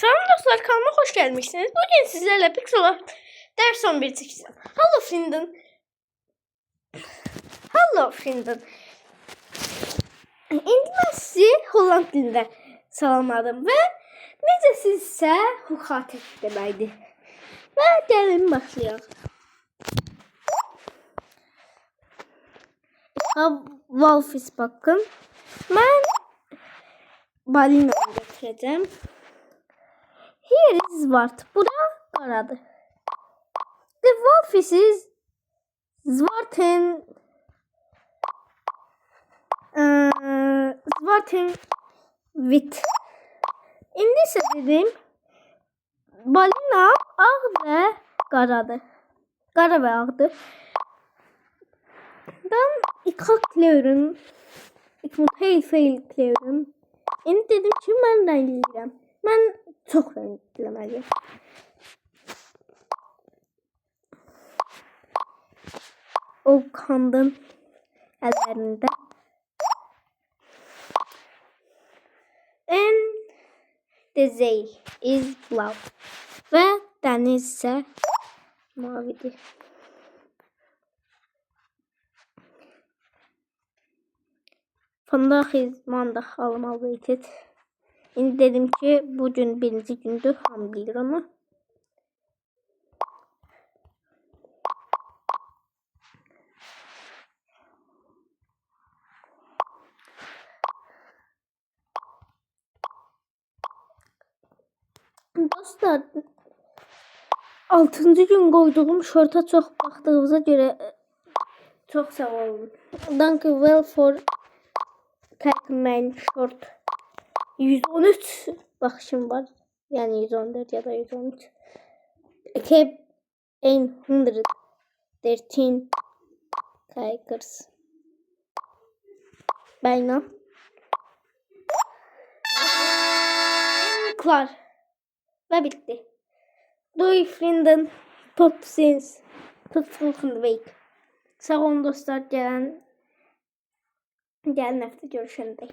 Selam dostlar, kanalıma hoş gelmişsiniz. Bugün sizlerle Pixel ders 11 çekeceğim. Hello Frienden. İndi mən sizi Holland dilində salamladım və necə sizsə huxatet deməkdir. Və gəlin başlayaq. Wolfis bakın. Mən balina götürəcəm. Here is Zwart. Bu da qaradır. The wolf is Zwarten wit. İndi isə dedim balina ağ və qaradır. Qara və ağdır. Dan ik ga kleuren. Ik moet heel veel kleuren. İndi dedim ki mən rəngləyirəm. Mən çox rəngləməliyəm. O kandın əllərində. And the sea is blue. Və dəniz isə mavidir. Vandaag is maandag allemaal weet het. İndi dedim ki bugün birinci gündür, hamı bilir onu. Dostlar, 6-cı gün qoyduğum şorta çox baxdığınıza görə çox sağ olun. Thank you well for taking my short. 113 baxışım var. Yəni 114 ya da 113. Keep 113 Tigers. Bijna. Klaar. Ve bitti. Doei vrienden. Tot ziens. Tot volgende week. Sağ olun dostlar. Gelen hafta görüşene dek.